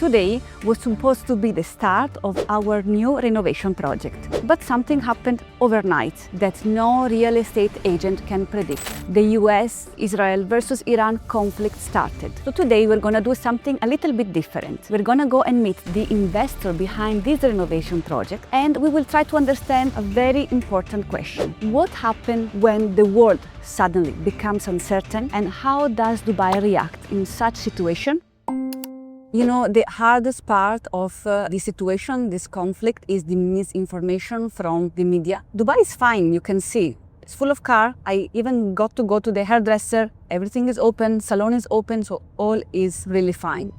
Today was supposed to be the start of our new renovation project, but something happened overnight that no real estate agent can predict. The US-Israel versus Iran conflict started. So today we're gonna do something a little bit different. We're gonna go and meet the investor behind this renovation project, and we will try to understand a very important question. What happens when the world suddenly becomes uncertain, and how does Dubai react in such situation? You know, the hardest part of this situation, this conflict, is the misinformation from the media. Dubai is fine, you can see. It's full of cars. I even got to go to the hairdresser. Everything is open, salon is open, so all is really fine.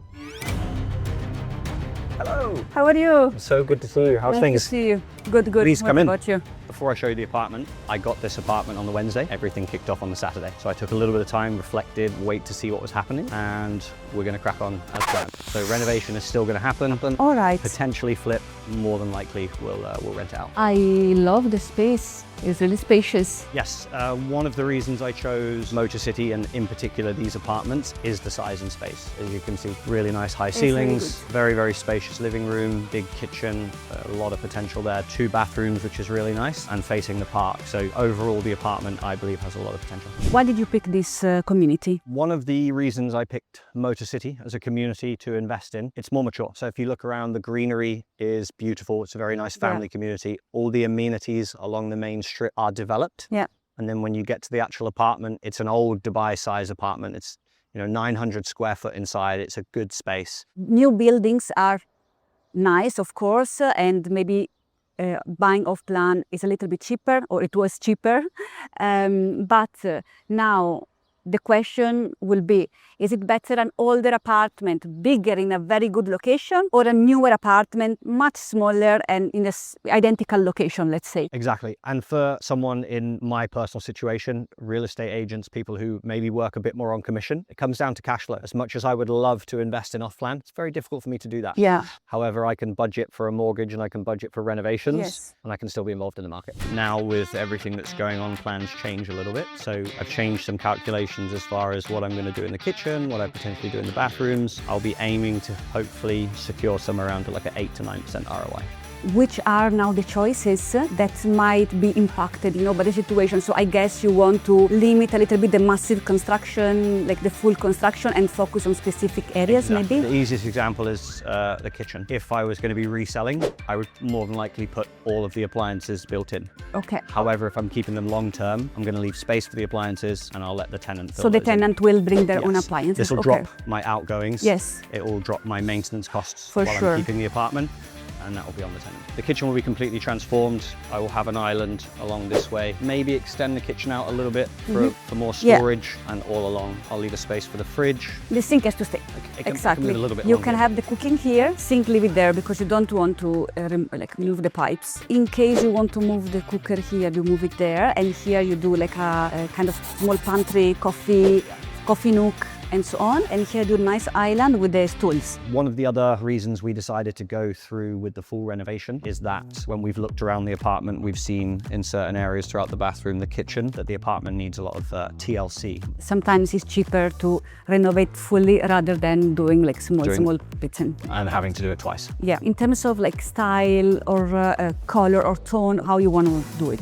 Hello. How are you? So good to see you. How's things? Nice to see you. Good, good. Please come in. What about you? Before I show you the apartment, I got this apartment on the Wednesday. Everything kicked off on the Saturday. So I took a little bit of time, reflected, wait to see what was happening, and we're going to crack on as planned. So renovation is still going to happen. All right. Potentially flip, more than likely we'll rent it out. I love the space. It's really spacious. Yes, one of the reasons I chose Motor City, and in particular these apartments, is the size and space. As you can see, really nice high ceilings, very, very spacious living room, big kitchen, a lot of potential there, 2 bathrooms, which is really nice, and facing the park. So overall, the apartment, I believe, has a lot of potential. Why did you pick this community? One of the reasons I picked Motor City as a community to invest in, it's more mature. So if you look around, the greenery is beautiful. It's a very nice family community. All the amenities along the main strip are developed. Yeah. And then when you get to the actual apartment, it's an old Dubai size apartment. It's 900 square foot inside. It's a good space. New buildings are nice, of course, and maybe buying off plan is a little bit cheaper, or it was cheaper. But now the question will be, is it better an older apartment, bigger in a very good location, or a newer apartment, much smaller and in an identical location, let's say? Exactly. And for someone in my personal situation, real estate agents, people who maybe work a bit more on commission, it comes down to cash flow. As much as I would love to invest in off-plan, it's very difficult for me to do that. Yeah. However, I can budget for a mortgage and I can budget for renovations, and I can still be involved in the market. Now with everything that's going on, plans change a little bit. So I've changed some calculations as far as what I'm going to do in the kitchen, what I potentially do in the bathrooms. I'll be aiming to hopefully secure somewhere around to like an 8 to 9% ROI. Which are now the choices that might be impacted, by the situation? So I guess you want to limit a little bit the massive construction, like the full construction, and focus on specific areas, maybe? The easiest example is the kitchen. If I was going to be reselling, I would more than likely put all of the appliances built in. Okay. However, if I'm keeping them long term, I'm going to leave space for the appliances and I'll let the tenant fill So the those in. tenant will bring their own appliances? This will drop my outgoings. Yes. It will drop my maintenance costs For while sure. I'm keeping the apartment, and that will be on the tenant. The kitchen will be completely transformed. I will have an island along this way. Maybe extend the kitchen out a little bit for more storage, and all along I'll leave a space for the fridge. The sink has to stay. Exactly. Move a little bit You longer. can have the cooking here, sink leave it there, because you don't want to move the pipes. In case you want to move the cooker here, you move it there, and here you do like a kind of small pantry, coffee nook, and so on. And here do a nice island with the stools. One of the other reasons we decided to go through with the full renovation is that when we've looked around the apartment, we've seen in certain areas throughout the bathroom, the kitchen, that the apartment needs a lot of TLC. Sometimes it's cheaper to renovate fully rather than doing like small bits. And having to do it twice. Yeah, in terms of like style or color or tone, how you want to do it?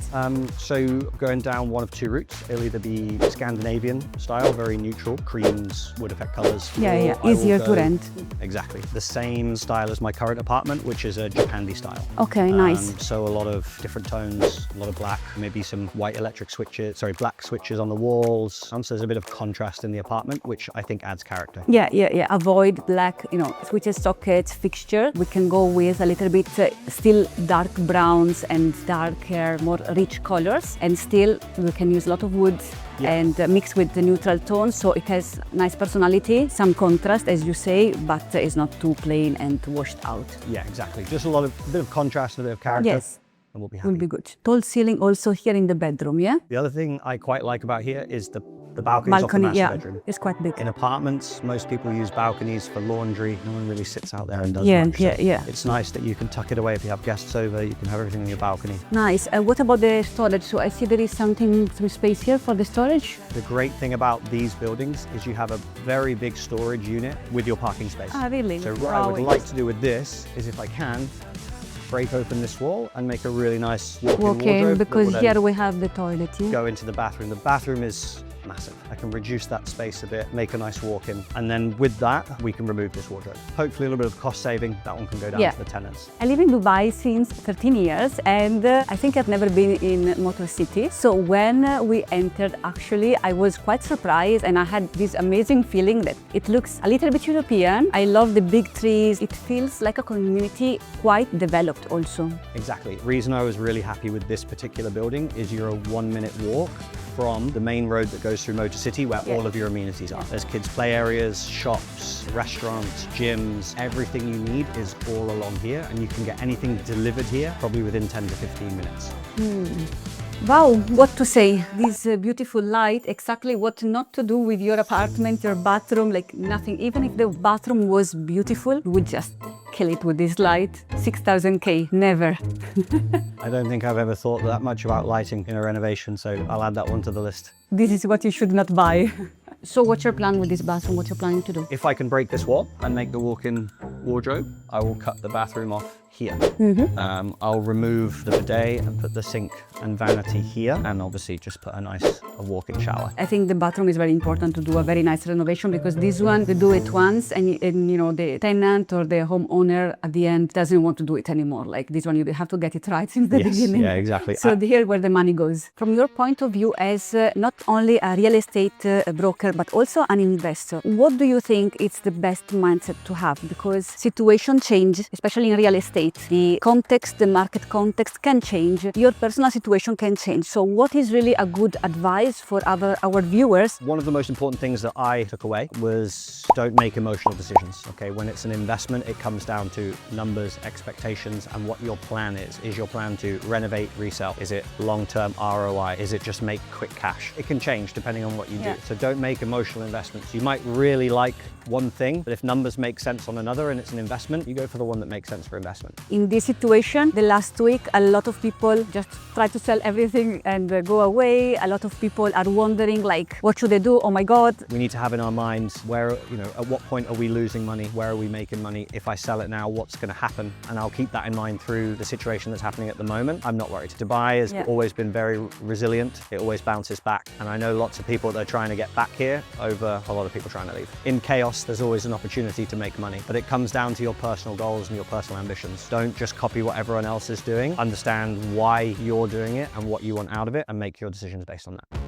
So going down one of 2 routes, it'll either be Scandinavian style, very neutral, creams, wood effect colors. Yeah, easier to rent. Exactly. The same style as my current apartment, which is a Japandi style. Okay, nice. So a lot of different tones, a lot of black, maybe some white black switches on the walls. So there's a bit of contrast in the apartment, which I think adds character. Yeah. Avoid black, switches, sockets, fixture. We can go with a little bit still dark browns and darker, more rich colors, and still we can use a lot of wood. And mix with the neutral tones, so it has nice personality, some contrast, as you say, but it's not too plain and washed out. Yeah, exactly. Just a bit of contrast and a bit of character. Yes. And we'll be happy. Will be good. Tall ceiling also here in the bedroom, yeah? The other thing I quite like about here is the The balcony's off the master bedroom. It's quite big. In apartments, most people use balconies for laundry. No one really sits out there and does much. It's nice that you can tuck it away if you have guests over. You can have everything on your balcony. Nice. What about the storage? So I see there is some space here for the storage. The great thing about these buildings is you have a very big storage unit with your parking space. Ah, really? So what I would like to do with this is, if I can, break open this wall and make a really nice walk-in wardrobe. Because here we have the toilet. Yeah? Go into the bathroom. The bathroom is massive. I can reduce that space a bit, make a nice walk-in, and then with that we can remove this wardrobe. Hopefully a little bit of cost saving. That one can go down to the tenants. I live in Dubai since 13 years and I think I've never been in Motor City. So when we entered, actually I was quite surprised and I had this amazing feeling that it looks a little bit European. I love the big trees. It feels like a community quite developed also. Exactly. The reason I was really happy with this particular building is you're a 1-minute walk from the main road that goes through Motor City, where all of your amenities are. There's kids' play areas, shops, restaurants, gyms. Everything you need is all along here, and you can get anything delivered here probably within 10 to 15 minutes. Wow, what to say? This beautiful light, exactly what not to do with your apartment, your bathroom, like nothing. Even if the bathroom was beautiful, we would just kill it with this light. 6,000K, never. I don't think I've ever thought that much about lighting in a renovation, so I'll add that one to the list. This is what you should not buy. So what's your plan with this bathroom? What you're planning to do? If I can break this wall and make the walk-in wardrobe, I will cut the bathroom off here. I'll remove the bidet and put the sink and vanity here, and obviously just put a walk-in shower. I think the bathroom is very important to do a very nice renovation, because this one, you do it once and you know, the tenant or the homeowner at the end doesn't want to do it anymore. Like this one, you have to get it right since the beginning. Yeah, exactly. So here where the money goes. From your point of view as not only a real estate broker, but also an investor, what do you think is the best mindset to have? Because situation change, especially in real estate. The context, the market context can change. Your personal situation can change. So what is really a good advice for our viewers? One of the most important things that I took away was don't make emotional decisions. Okay, when it's an investment, it comes down to numbers, expectations, and what your plan is. Is your plan to renovate, resell? Is it long-term ROI? Is it just make quick cash? It can change depending on what you do. So don't make emotional investments. You might really like one thing, but if numbers make sense on another and it's an investment, you go for the one that makes sense for investment. In this situation, the last week, a lot of people just try to sell everything and go away. A lot of people are wondering, like, what should they do? Oh my God. We need to have in our minds where, you know, at what point are we losing money? Where are we making money? If I sell it now, what's going to happen? And I'll keep that in mind through the situation that's happening at the moment. I'm not worried. Dubai has always been very resilient. It always bounces back. And I know lots of people that are trying to get back here over a lot of people trying to leave. In chaos, there's always an opportunity to make money, but it comes down to your personal goals and your personal ambitions. Don't just copy what everyone else is doing. Understand why you're doing it and what you want out of it, and make your decisions based on that.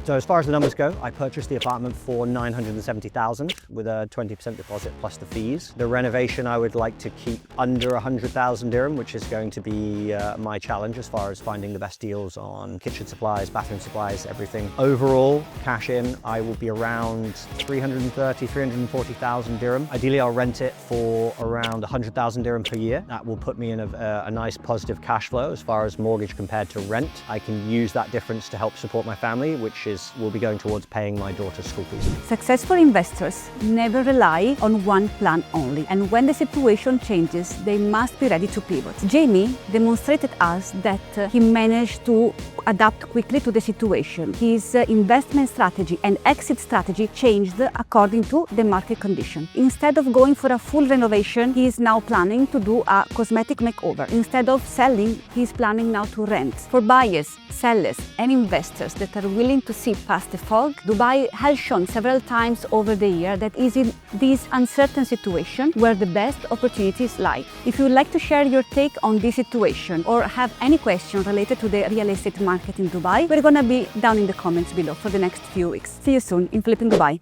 So as far as the numbers go, I purchased the apartment for 970,000 with a 20% deposit plus the fees. The renovation I would like to keep under 100,000 dirham, which is going to be my challenge as far as finding the best deals on kitchen supplies, bathroom supplies, everything. Overall, cash in, I will be around 330,000, 340,000 dirham. Ideally, I'll rent it for around 100,000 dirham per year. That will put me in a nice positive cash flow as far as mortgage compared to rent. I can use that difference to help support my family, which will be going towards paying my daughter's school fees. Successful investors never rely on one plan only, and when the situation changes, they must be ready to pivot. Jamie demonstrated us that he managed to adapt quickly to the situation. His investment strategy and exit strategy changed according to the market condition. Instead of going for a full renovation, he is now planning to do a cosmetic makeover. Instead of selling, he is planning now to rent. For buyers, sellers, and investors that are willing to see past the fog, Dubai has shown several times over the year that is in this uncertain situation where the best opportunities lie. If you would like to share your take on this situation or have any question related to the real estate market in Dubai, we're gonna be down in the comments below for the next few weeks. See you soon in Flipping Dubai.